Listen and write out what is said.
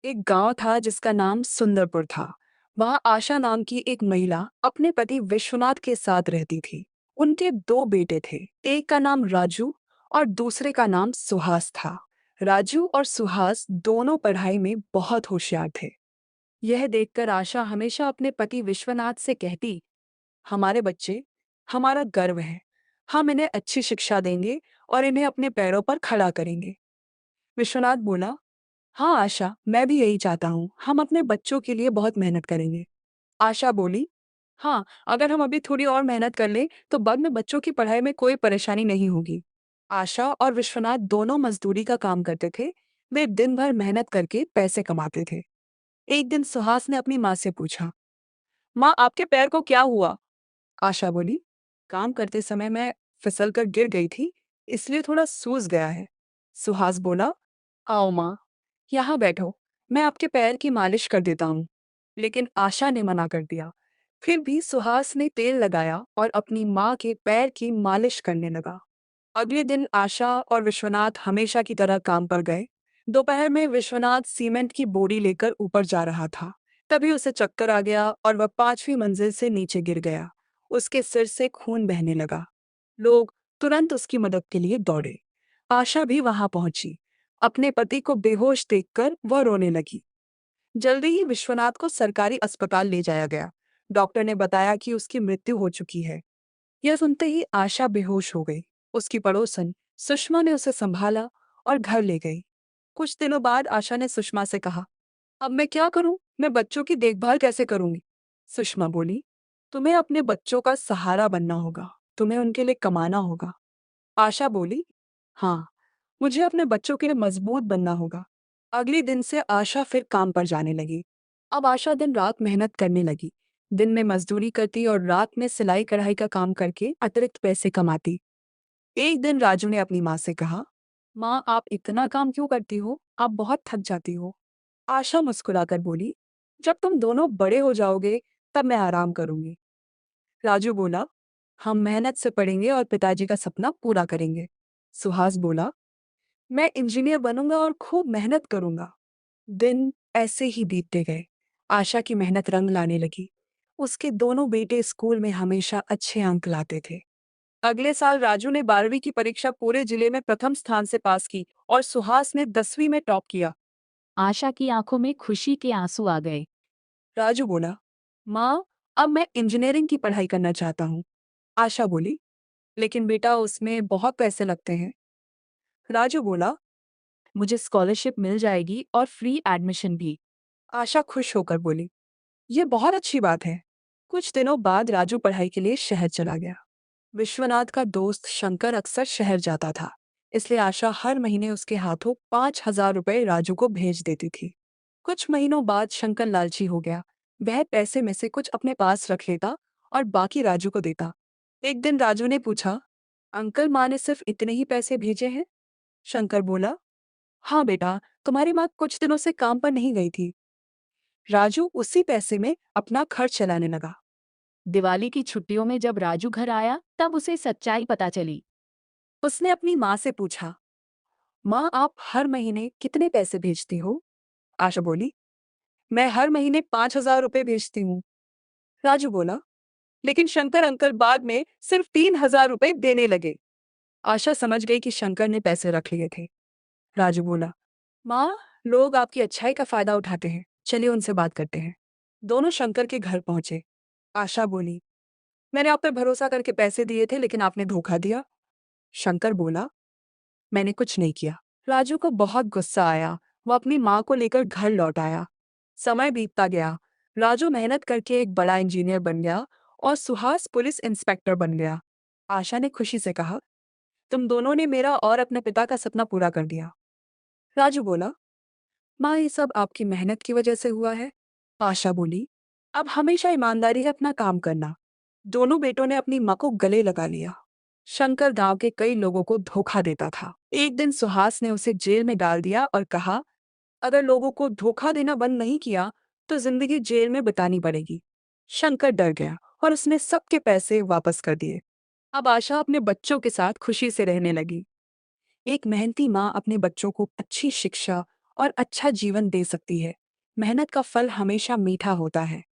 एक गांव था जिसका नाम सुंदरपुर था। वहां आशा नाम की एक महिला अपने पति विश्वनाथ के साथ रहती थी। उनके दो बेटे थे। एक का नाम राजू और दूसरे का नाम सुहास था। राजू और सुहास दोनों पढ़ाई में बहुत होशियार थे। यह देखकर आशा हमेशा अपने पति विश्वनाथ से कहती, हमारे बच्चे हमारा गर्व है। हम इन्हें अच्छी शिक्षा देंगे और इन्हें अपने पैरों पर खड़ा करेंगे। विश्वनाथ बोला, हाँ आशा, मैं भी यही चाहता हूँ। हम अपने बच्चों के लिए बहुत मेहनत करेंगे। आशा बोली, हाँ, अगर हम अभी थोड़ी और मेहनत कर लें तो बाद में बच्चों की पढ़ाई में कोई परेशानी नहीं होगी। आशा और विश्वनाथ दोनों मजदूरी का काम करते थे। वे दिन भर मेहनत करके पैसे कमाते थे। एक दिन सुहास ने अपनी माँ से पूछा, माँ, आपके पैर को क्या हुआ? आशा बोली, काम करते समय मैं फिसल कर गिर गई थी, इसलिए थोड़ा सूज गया है। सुहास बोला, आओ माँ, यहाँ बैठो, मैं आपके पैर की मालिश कर देता हूँ। लेकिन आशा ने मना कर दिया। फिर भी सुहास ने तेल लगाया और अपनी माँ के पैर की मालिश करने लगा। अगले दिन आशा और विश्वनाथ हमेशा की तरह काम पर गए। दोपहर में विश्वनाथ सीमेंट की बोरी लेकर ऊपर जा रहा था। तभी उसे चक्कर आ गया और वह 5वीं मंजिल से नीचे गिर गया। उसके सिर से खून बहने लगा। लोग तुरंत उसकी मदद के लिए दौड़े। आशा भी वहां पहुंची। अपने पति को बेहोश देखकर वह रोने लगी। जल्दी ही विश्वनाथ को सरकारी अस्पताल ले जाया गया। डॉक्टर ने बताया कि उसकी मृत्यु हो चुकी है। यह सुनते ही आशा बेहोश हो गई। उसकी पड़ोसन सुषमा ने उसे संभाला और घर ले गई। कुछ दिनों बाद आशा ने सुषमा से कहा, अब मैं क्या करूं? मैं बच्चों की देखभाल कैसे करूंगी? सुषमा बोली, तुम्हें अपने बच्चों का सहारा बनना होगा। तुम्हें उनके लिए कमाना होगा। आशा बोली, हाँ, मुझे अपने बच्चों के लिए मजबूत बनना होगा। अगले दिन से आशा फिर काम पर जाने लगी। अब आशा दिन रात मेहनत करने लगी। दिन में मजदूरी करती और रात में सिलाई कढ़ाई का काम करके अतिरिक्त पैसे कमाती। एक दिन राजू ने अपनी माँ से कहा, माँ, आप इतना काम क्यों करती हो? आप बहुत थक जाती हो। आशा मुस्कुराकर बोली, जब तुम दोनों बड़े हो जाओगे तब मैं आराम करूंगी। राजू बोला, हम मेहनत से पढ़ेंगे और पिताजी का सपना पूरा करेंगे। सुहास बोला, मैं इंजीनियर बनूंगा और खूब मेहनत करूंगा। दिन ऐसे ही बीतते गए। आशा की मेहनत रंग लाने लगी। उसके दोनों बेटे स्कूल में हमेशा अच्छे अंक लाते थे। अगले साल राजू ने 12वीं की परीक्षा पूरे जिले में प्रथम स्थान से पास की और सुहास ने 10वीं में टॉप किया। आशा की आंखों में खुशी के आंसू आ गए। राजू बोला, माँ, अब मैं इंजीनियरिंग की पढ़ाई करना चाहता हूँ। आशा बोली, लेकिन बेटा, उसमें बहुत पैसे लगते हैं। राजू बोला, मुझे स्कॉलरशिप मिल जाएगी और फ्री एडमिशन भी। आशा खुश होकर बोली, ये बहुत अच्छी बात है। कुछ दिनों बाद राजू पढ़ाई के लिए शहर चला गया। विश्वनाथ का दोस्त शंकर अक्सर शहर जाता था, इसलिए आशा हर महीने उसके हाथों 5,000 रुपए राजू को भेज देती थी। कुछ महीनों बाद शंकर लालची हो गया। वह पैसे में से कुछ अपने पास रख लेता और बाकी राजू को देता। एक दिन राजू ने पूछा, अंकल, माँ ने सिर्फ इतने ही पैसे भेजे हैं? शंकर बोला, हाँ बेटा, तुम्हारी माँ कुछ दिनों से काम पर नहीं गई थी। राजू उसी पैसे में अपना खर्च चलाने लगा। दिवाली की छुट्टियों में जब राजू घर आया तब उसे सच्चाई पता चली। उसने अपनी माँ से पूछा, माँ, आप हर महीने कितने पैसे भेजती हो? आशा बोली, मैं हर महीने 5,000 रुपए भेजती हूँ। राजू बोला, लेकिन शंकर अंकल बाद में सिर्फ 3,000 रुपए देने लगे। आशा समझ गई कि शंकर ने पैसे रख लिए थे। राजू बोला, माँ, लोग आपकी अच्छाई का फायदा उठाते हैं, चलिए उनसे बात करते हैं। दोनों शंकर के घर पहुंचे। आशा बोली, मैंने आप पर भरोसा करके पैसे दिए थे, लेकिन आपने धोखा दिया। शंकर बोला, मैंने कुछ नहीं किया। राजू को बहुत गुस्सा आया। वो अपनी माँ को लेकर घर लौट आया। समय बीतता गया। राजू मेहनत करके एक बड़ा इंजीनियर बन गया और सुहास पुलिस इंस्पेक्टर बन गया। आशा ने खुशी से कहा, तुम दोनों ने मेरा और अपने पिता का सपना पूरा कर दिया। राजू बोला, माँ, ये सब आपकी मेहनत की वजह से हुआ है। आशा बोली, अब हमेशा ईमानदारी से अपना काम करना। दोनों बेटों ने अपनी माँ को गले लगा लिया। शंकर गांव के कई लोगों को धोखा देता था। एक दिन सुहास ने उसे जेल में डाल दिया और कहा, अगर लोगों को धोखा देना बंद नहीं किया तो जिंदगी जेल में बितानी पड़ेगी। शंकर डर गया और उसने सबके पैसे वापस कर दिए। अब आशा अपने बच्चों के साथ खुशी से रहने लगी। एक मेहनती माँ अपने बच्चों को अच्छी शिक्षा और अच्छा जीवन दे सकती है। मेहनत का फल हमेशा मीठा होता है।